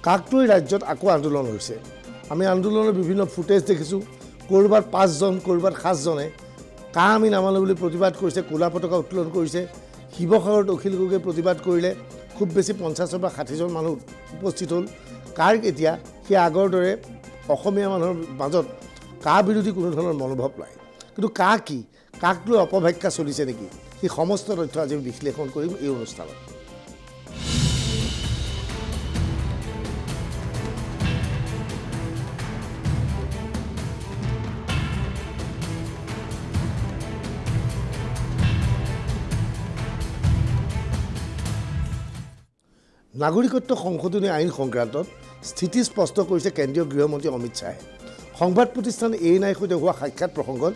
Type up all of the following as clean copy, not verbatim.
কাকতলী ৰাজ্যত আকৌ আন্দোলন হৈছে। আমি আন্দোলনৰ বিভিন্ন ফুটেজ দেখিছোঁ। ক'ৰবাত 5 জন, ক'ৰবাত 7 জনে কা আমি নামানো বুলি প্ৰতিবাদ কৰিছে, ক'লা পতাকা উত্তোলন কৰিছে। শিৱসাগৰত অখিল গগৈয়ে প্ৰতিবাদ কৰিলে, খুব বেছি 50 বা 60 জন মানুহ উপস্থিত হ'ল। কাৰ এতিয়া সেই আগৰ দৰে অসমীয়া মানুহৰ মাজত কা বিৰোধী কোনো ধৰণৰ মনোভাৱ নাই। কিন্তু কা কি, কাক লৈ অপব্যাখ্যা চলিছে নেকি, সেই সমস্ত তথ্য আজি বিশ্লেষণ কৰিম এই অনুষ্ঠানত। নাগৰিকত্ব সংশোধনী আইন সংক্ৰান্তত স্থিতি স্পষ্ট কৰিছে কেন্দ্ৰীয় গৃহমন্ত্ৰী অমিত শ্বাহে। সংবাদ প্ৰতিষ্ঠান ANIৰ সৈতে হোৱা সাক্ষাৎ প্ৰসংগত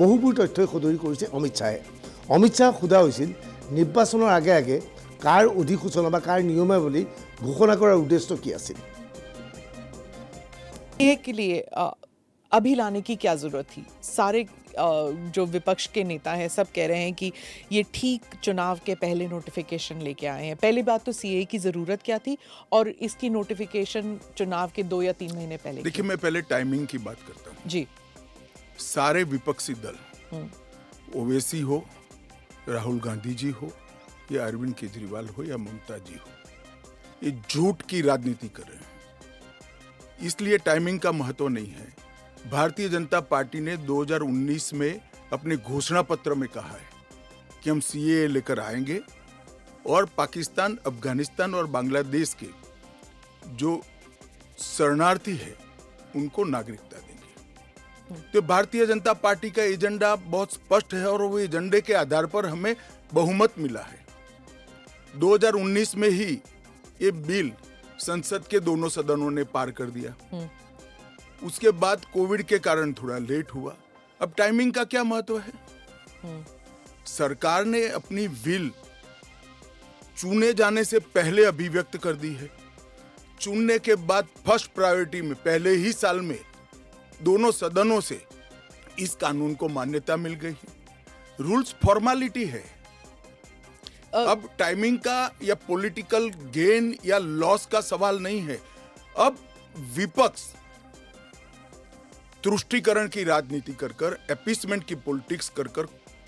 বহুবোৰ তথ্যই সদৰি কৰিছে অমিত শ্বাহে। অমিত শ্বাহক সোধা হৈছিল নিৰ্বাচনৰ আগে আগে কাৰ অধিসূচনা বা কাৰ নিয়মাৱলী ঘোষণা কৰাৰ উদ্দেশ্য কি আছিল। के लिए अभी लाने की क्या ज़रूरत थी? सारे जो विपक्ष के नेता हैं सब कह रहे हैं कि ये ठीक चुनाव के पहले नोटिफिकेशन लेके आए हैं। पहली बात तो CAA की ज़रूरत क्या थी और इसकी नोटिफिकेशन चुनाव के 2 या 3 महीने पहले। देखिए, मैं पहले टाइमिंग की बात करता हूँ जी। सारे विपक्षी दल, ओवैसी हो, राहुल गांधी जी हो या अरविंद केजरीवाल हो या ममता जी हो, ये झूठ की राजनीति कर रहे हैं। इसलिए टाइमिंग का महत्व नहीं है। भारतीय जनता पार्टी ने 2019 में अपने घोषणा पत्र में कहा है कि हम CAA लेकर आएंगे और पाकिस्तान, अफगानिस्तान और बांग्लादेश के जो शरणार्थी है उनको नागरिकता देंगे। तो भारतीय जनता पार्टी का एजेंडा बहुत स्पष्ट है और वो एजेंडे के आधार पर हमें बहुमत मिला है। 2019 में ही ये बिल संसद के दोनों सदनों ने पार कर दिया। उसके बाद कोविड के कारण थोड़ा लेट हुआ। अब टाइमिंग का क्या महत्व है? सरकार ने अपनी विल चुने जाने से पहले अभिव्यक्त कर दी है। चुनने के बाद फर्स्ट प्रायोरिटी में पहले ही साल में दोनों सदनों से इस कानून को मान्यता मिल गई है। रूल्स फॉर्मेलिटी है। अब टाइमिंग का या पॉलिटिकल गेन या लॉस का सवाल नहीं है। अब विपक्ष तुष्टीकरण की राजनीति कर कर, एपीसमेंट की पॉलिटिक्स कर कर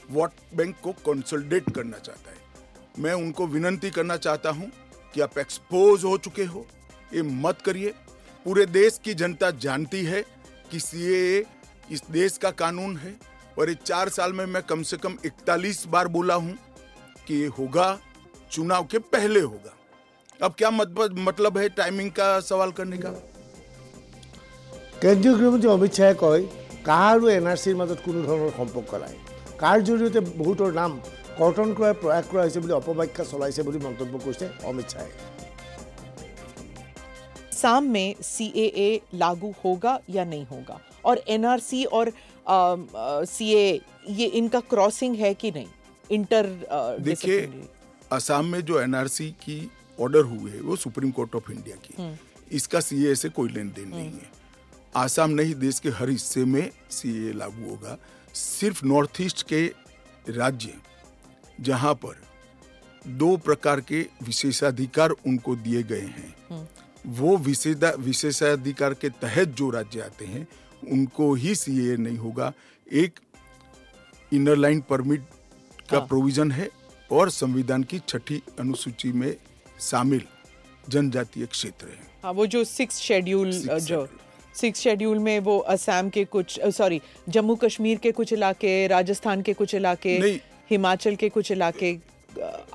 वोट बैंक को कंसोलिडेट करना चाहता है। मैं उनको विनती करना चाहता हूं कि आप एक्सपोज हो चुके हो, ये मत करिए। पूरे देश की जनता जानती है कि CAA इस देश का कानून है और ये 4 साल में मैं कम से कम 41 बार बोला हूं कि ये होगा, चुनाव के पहले होगा। अब क्या मतलब है टाइमिंग का सवाल करने का? কেন্দ্ৰীয় গৃহমন্ত্ৰী অমিত শ্বাহে কয় কা আৰু NRCৰ মাজত কোনো ধৰণৰ সম্পৰ্ক নাই। কাৰ জৰিয়তে বহুতৰ নাম কৰ্তন কৰাৰ প্ৰয়াস কৰা হৈছে বুলি অপব্যাখ্যা চলাইছে বুলি মন্তব্য কৰিছে অমিত শ্বাহে। शाम में CAA लागू होगा या नहीं होगा और NRC और CAA ये इनका क्रॉसिंग है कि नहीं? देखिए, असम में जो NRC की ऑर्डर हुए है वो सुप्रीम कोर्ट ऑफ इंडिया की, इसका CAA से कोई लेन देन नहीं है। आसाम नहीं, देश के हर हिस्से में CAA लागू होगा। सिर्फ नॉर्थ ईस्ट के राज्य जहां पर 2 प्रकार के विशेषाधिकार उनको दिए गए हैं, वो विशेषाधिकार के तहत जो राज्य आते हैं उनको ही CAA नहीं होगा। एक इनर लाइन परमिट का प्रोविजन है और संविधान की 6ठी अनुसूची में शामिल जनजातीय क्षेत्र है। हाँ, वो जो 6 शेड्यूल में वो असम के कुछ जम्मू कश्मीर के कुछ इलाके, राजस्थान के कुछ इलाके, हिमाचल के कुछ इलाके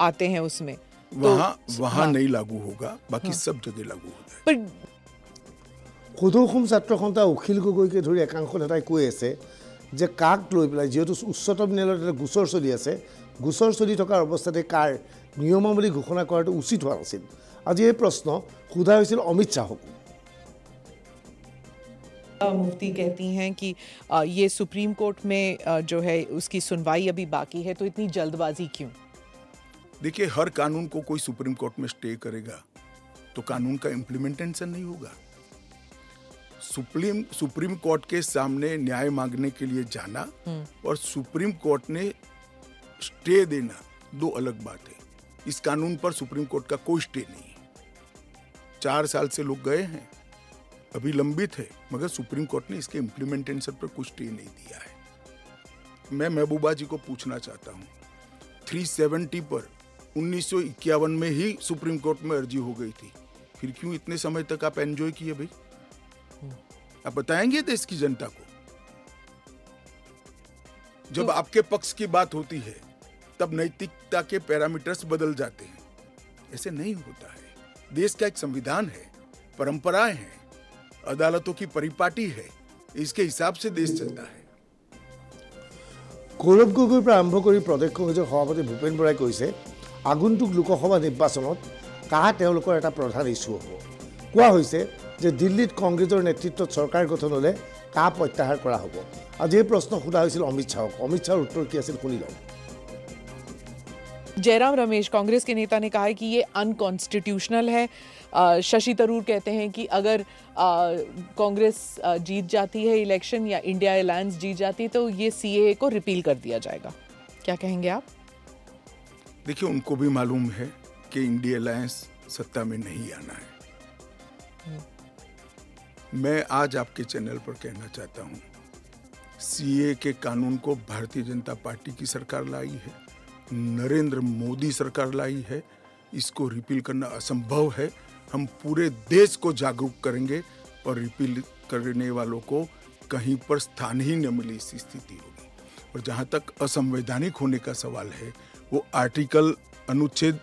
आते हैं उसमें। वहाँ नहीं लागू होगा, बाकी सब जगह लागू होगा। पर সদৌ অসম ছাত্ৰ সন্থা অখিল গগৈকে ধৰি একাংশ নেতাই কৈ আছে যে কাক লৈ পেলাই যিহেতু উচ্চতম ন্যায়ালয়ত এটা গোচৰ চলি আছে, গোচৰ চলি থকাৰ অৱস্থাতে কাৰ নিয়মাৱলী ঘোষণা কৰাটো উচিত হোৱা নাছিল। আজি এই প্ৰশ্ন সোধা হৈছিল অমিত শ্বাহক। मुफ्ती कहती हैं कि ये सुप्रीम कोर्ट में जो है उसकी सुनवाई अभी बाकी है, तो इतनी जल्दबाजी क्यों? देखिए, हर कानून को कोई सुप्रीम कोर्ट में स्टे करेगा तो कानून का इम्प्लीमेंटेशन नहीं होगा। सुप्रीम कोर्ट के सामने न्याय मांगने के लिए जाना और सुप्रीम कोर्ट ने स्टे देना 2 अलग बात है। इस कानून पर सुप्रीम कोर्ट का कोई स्टे नहीं है। 4 साल से लोग गए हैं, अभी लंबित है, मगर सुप्रीम कोर्ट ने इसके इम्प्लीमेंटेशन पर कुछ स्टे नहीं दिया है। मैं महबूबा जी को पूछना चाहता हूँ, 370 पर 1951 में ही सुप्रीम कोर्ट में अर्जी हो गई थी, फिर क्यों इतने समय तक आप एंजॉय किए भाई? आप बताएंगे देश की जनता को? जब आपके पक्ष की बात होती है तब नैतिकता के पैरामीटर्स बदल जाते हैं। ऐसे नहीं होता है। देश का एक संविधान है, परंपराएं हैं, अदालतों की परिपाटी है, इसके हिसाब से देश चलता है। গৌৰৱ গগৈৰ পৰা আৰম্ভ কৰি প্ৰদেশ কংগ্ৰেছৰ সভাপতি ভূপেন বৰাই কৈছে আগন্তুক লোকসভা নিৰ্বাচনত কাহ তেওঁলোকৰ এটা প্ৰধান ইছ্যু হ'ব। কোৱা হৈছে যে দিল্লীত কংগ্ৰেছৰ নেতৃত্বত চৰকাৰ গঠন হ'লে কাহ প্ৰত্যাহাৰ কৰা হ'ব। আজি এই প্ৰশ্ন সোধা হৈছিল অমিত শ্বাহক। অমিত শ্বাহৰ উত্তৰ কি আছিল শুনি লওক। जयराम रमेश कांग्रेस के नेता ने कहा है कि ये अनकॉन्स्टिट्यूशनल है। शशि थरूर कहते हैं कि अगर कांग्रेस जीत जाती है इलेक्शन या इंडिया अलायंस जीत जाती है तो ये सीएए को रिपील कर दिया जाएगा। क्या कहेंगे आप? देखिए, उनको भी मालूम है कि इंडिया अलायंस सत्ता में नहीं आना है। मैं आज आपके चैनल पर कहना चाहता हूं, सीएए के कानून को भारतीय जनता पार्टी की सरकार लाई है, नरेंद्र मोदी सरकार लाई है। इसको रिपील करना असंभव है। हम पूरे देश को जागरूक करेंगे और रिपील करने वालों को कहीं पर स्थान ही न मिले इस स्थिति होगी। और जहां तक असंवैधानिक होने का सवाल है, वो आर्टिकल अनुच्छेद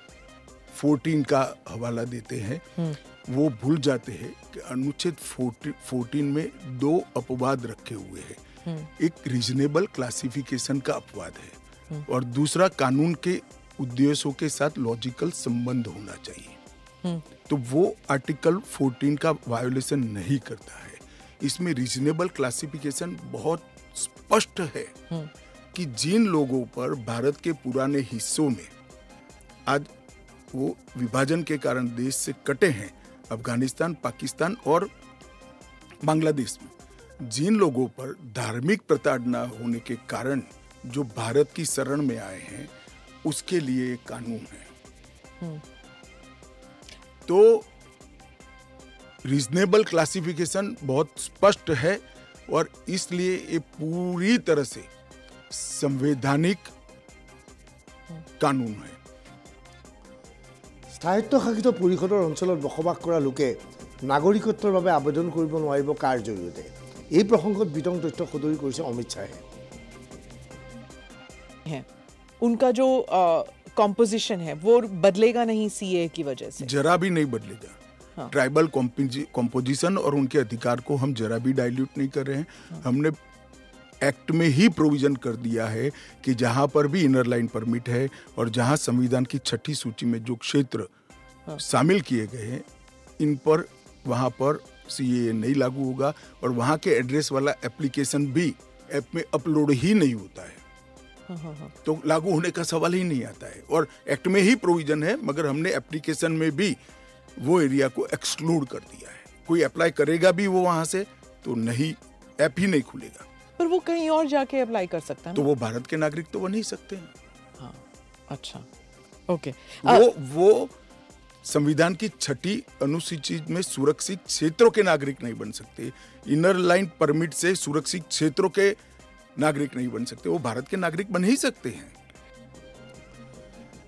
14 का हवाला देते हैं। वो भूल जाते हैं कि अनुच्छेद 14 में 2 अपवाद रखे हुए हैं। एक रीजनेबल क्लासिफिकेशन का अपवाद है और दूसरा कानून के उद्देश्यों के साथ लॉजिकल संबंध होना चाहिए। तो वो आर्टिकल 14 का वायोलेशन नहीं करता है। इसमें रीजनेबल क्लासिफिकेशन बहुत स्पष्ट है कि जिन लोगों पर भारत के पुराने हिस्सों में आज वो विभाजन के कारण देश से कटे हैं, अफगानिस्तान, पाकिस्तान और बांग्लादेश में, जिन लोगों पर धार्मिक प्रताड़ना होने के कारण जो भारत की शरण में आए हैं, उसके लिए एक कानून है। तो रीजनेबल क्लासिफिकेशन बहुत स्पष्ट है और इसलिए ये पूरी तरह से संवैधानिक कानून है। স্থায়িত্বশাসিত পৰিষদৰ অঞ্চলত বসবাস কৰা লোকে নাগৰিকত্বৰ বাবে আবেদন কৰিব নোৱাৰিব কাৰ জৰিয়তে? এই প্ৰসংগত বিতং তথ্য সদৰি কৰিছে অমিত শ্বাহে। है उनका जो कॉम्पोजिशन है वो बदलेगा नहीं सीए की वजह से? जरा भी नहीं बदलेगा। हाँ। ट्राइबल कॉम्पोजिशन और उनके अधिकार को हम जरा भी डाइल्यूट नहीं कर रहे हैं। हाँ। हमने एक्ट में ही प्रोविजन कर दिया है कि जहां पर भी इनर लाइन परमिट है और जहां संविधान की 6ठी सूची में जो क्षेत्र शामिल किए गए हैं, इन पर वहां पर सीएए नहीं लागू होगा और वहां के एड्रेस वाला एप्लीकेशन भी ऐप में अपलोड ही नहीं होता है। तो लागू होने का सवाल ही नहीं आता है। और एक्ट में ही प्रोविजन है, मगर हमने एप्लीकेशन में भी वो एरिया को एक्सक्लूड कर दिया है। कोई अप्लाई करेगा भी वो वहां से तो नहीं, ऐप ही नहीं खुलेगा। पर वो कहीं और जाके अप्लाई कर सकता है तो वो भारत के नागरिक तो बन ही सकते हैं। हाँ, अच्छा, ओके। वो संविधान की 6ठी अनुसूची में सुरक्षित क्षेत्रों के नागरिक नहीं बन सकते। इनर लाइन परमिट से सुरक्षित क्षेत्रों के नागरिक नहीं बन सकते। वो भारत के नागरिक बन ही सकते हैं।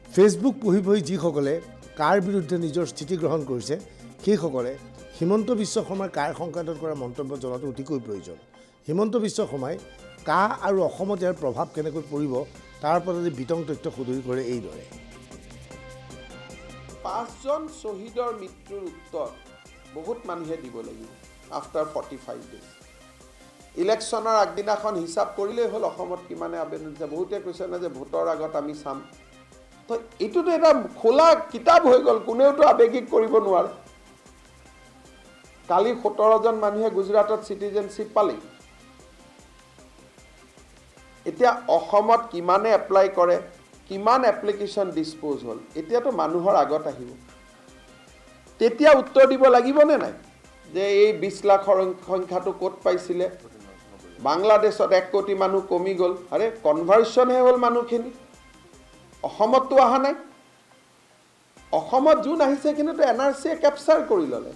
फेसबुक पढ़ी पढ़ी যিসকলে কাৰ বিৰুদ্ধে নিজৰ স্থিতি গ্ৰহণ কৰিছে সেইসকলে হিমন্ত বিশ্ব শৰ্মাৰ কাৰ সংক্ৰান্তত কৰা মন্তব্য জনাটো অতিকৈ প্ৰয়োজন। হিমন্ত বিশ্ব শৰ্মাই কা আৰু অসমত ইয়াৰ প্ৰভাৱ কেনেকৈ পৰিব তাৰ ওপৰত বিতং তথ্য সদৰি কৰে এইদৰে। 5জন শ্বহীদৰ মৃত্যুৰ উত্তৰ বহুত মানুহে দিব লাগিব আফটাৰ 45 ডেজ। ইলেকশ্যনৰ আগদিনাখন হিচাপ কৰিলেই হ'ল অসমত কিমানে আবেদন দিছে। বহুতে কৈছে না যে ভোটৰ আগত আমি চাম। তো এইটোতো এটা খোলা কিতাপ হৈ গ'ল, কোনেওতো আৱেগিক কৰিব নোৱাৰে। কালি 17জন মানুহে গুজৰাটত চিটিজেনশ্বিপ পালে। এতিয়া অসমত কিমানে এপ্লাই কৰে, কিমান এপ্লিকেশ্যন ডিছপ'জ হ'ল, এতিয়াতো মানুহৰ আগত আহিব। তেতিয়া উত্তৰ দিব লাগিবনে নাই যে এই 20 লাখৰ সংখ্যাটো ক'ত পাইছিলে? বাংলাদেশত 1 কোটি মানুহ কমি গ'ল। আৰে কনভাৰ্চনহে হ'ল মানুহখিনি, অসমততো অহা নাই। অসমত যোন আহিছে কিন্তু NRCয়ে কেপচাৰ কৰি ল'লে।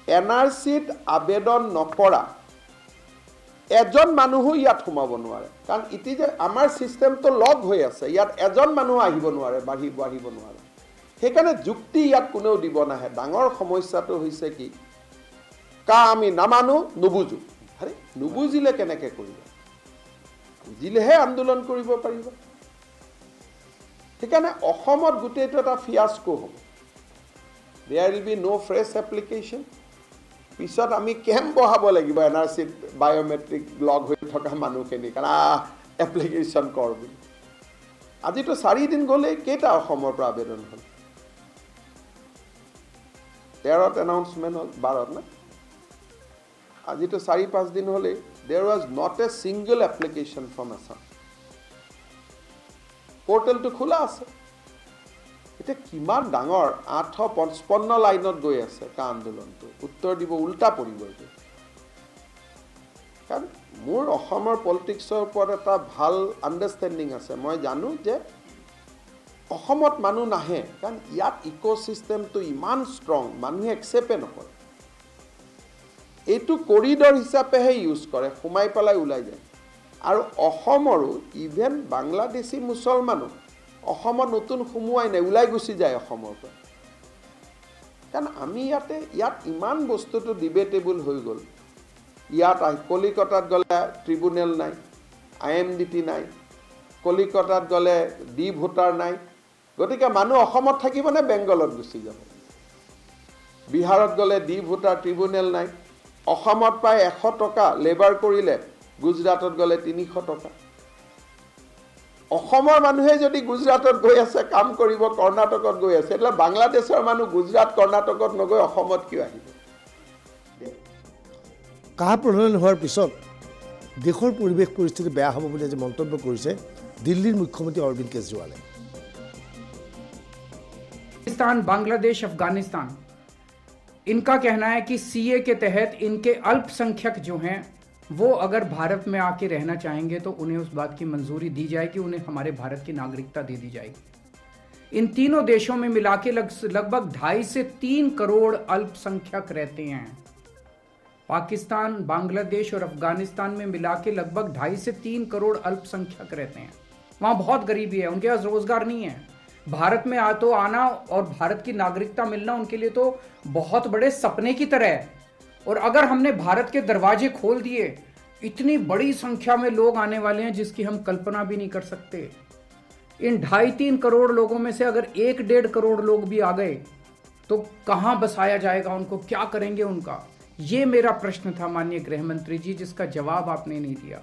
NRCত আবেদন নকৰা এজন মানুহো ইয়াত সোমাব নোৱাৰে, কাৰণ ইতি যে আমাৰ চিষ্টেমটো লগ হৈ আছে, ইয়াত এজন মানুহ আহিব নোৱাৰে, বাঢ়িব নোৱাৰে। সেইকাৰণে যুক্তি ইয়াত কোনেও দিব নাহে। ডাঙৰ সমস্যাটো হৈছে কি, আমি নামানো, নুবুজো। আৰে নুবুজিলে কেনেকৈ কৰিব? বুজিলেহে আন্দোলন কৰিব পাৰিব। সেইকাৰণে অসমত গোটেইটো এটা ফিয়াস্কো হ'ব। দেয়াৰ উইল বি ন' ফ্ৰেছ এপ্লিকেশ্যন। পিছত আমি কেম্প বহাব লাগিব NRCত বায়'মেট্ৰিক লগ হৈ থকা মানুহখিনি, কাৰণ এপ্লিকেশ্যন কৰ বুলি। আজিতো 4 দিন গ'লেই কেইটা অসমৰ পৰা আবেদন হ'ল? 13ত এনাউন্সমেণ্ট হ'ল, 12ত না? আজিতো 4-5 দিন হ'লেই there was not a single application from Assam. পোৰ্টেলটো খোলা আছে। এতিয়া কিমান ডাঙৰ 855 লাইনত গৈ আছে কা আন্দোলনটো, উত্তৰ দিব উল্টা পৰিব এইটো। কাৰণ মোৰ অসমৰ পলিটিক্সৰ ওপৰত এটা ভাল আণ্ডাৰষ্টেণ্ডিং আছে। মই জানো যে অসমত মানুহ নাহে, কাৰণ ইয়াত ইক'চিষ্টেমটো ইমান ষ্ট্ৰং, মানুহে একচেপ্টে নকৰে। এইটো কৰিডৰ হিচাপেহে ইউজ কৰে, সোমাই পেলাই ওলাই যায়। আৰু অসমৰো ইভেন বাংলাদেশী মুছলমানো অসমত নতুন সোমোৱাই নাই, ওলাই গুচি যায় অসমৰ পৰা। কাৰণ আমি ইয়াত ইমান বস্তুটো ডিবেটেবল হৈ গ'ল। ইয়াত কলিকতাত গ'লে ট্ৰিবুনেল নাই, IMDT নাই, কলিকতাত গ'লে ডি ভোটাৰ নাই। গতিকে মানুহ অসমত থাকিব নে বেংগলত গুচি যাব? বিহাৰত গ'লে ডি ভোটাৰ, ট্ৰিবুনেল নাই। অসমত প্ৰায় 100 টকা লেবাৰ কৰিলে, গুজৰাটত গ'লে 300 টকা। অসমৰ মানুহে যদি গুজৰাটত গৈ আছে কাম কৰিব, কৰ্ণাটকত গৈ আছে, એટલે বাংলাদেশৰ মানুহ গুজৰাট কৰ্ণাটকত নগৈ অসমত কিয় আহিব? কাহ প্ৰণয়ন হোৱাৰ পিছত দেশৰ পৰিৱেশ পৰিস্থিতি বেয়া হ'ব বুলি আজি মন্তব্য কৰিছে দিল্লীৰ মুখ্যমন্ত্ৰী অৰবিন্দ কেজৰিৱালে। पाकिस्तान, बांग्लादेश, अफगानिस्तान, इनका कहना है कि CA के तहत इनके अल्पसंख्यक जो हैं वो अगर भारत में आके रहना चाहेंगे तो उन्हें उस बात की मंजूरी दी जाएगी, उन्हें हमारे भारत की नागरिकता दे दी जाएगी। इन तीनों देशों में मिला के लगभग 2.5 से 3 करोड़ अल्पसंख्यक रहते हैं। पाकिस्तान, बांग्लादेश और अफगानिस्तान में मिला के लगभग 2.5 से 3 करोड़ अल्पसंख्यक रहते हैं। वहाँ बहुत गरीबी है, उनके पास रोजगार नहीं है। भारत में आना और भारत की नागरिकता मिलना उनके लिए तो बहुत बड़े सपने की तरह है। और अगर हमने भारत के दरवाजे खोल दिए, इतनी बड़ी संख्या में लोग आने वाले हैं जिसकी हम कल्पना भी नहीं कर सकते। इन 2.5-3 करोड़ लोगों में से अगर 1-1.5 करोड़ लोग भी आ गए तो कहां बसाया जाएगा उनको, क्या करेंगे उनका? ये मेरा प्रश्न था माननीय गृह मंत्री जी, जिसका जवाब आपने नहीं दिया।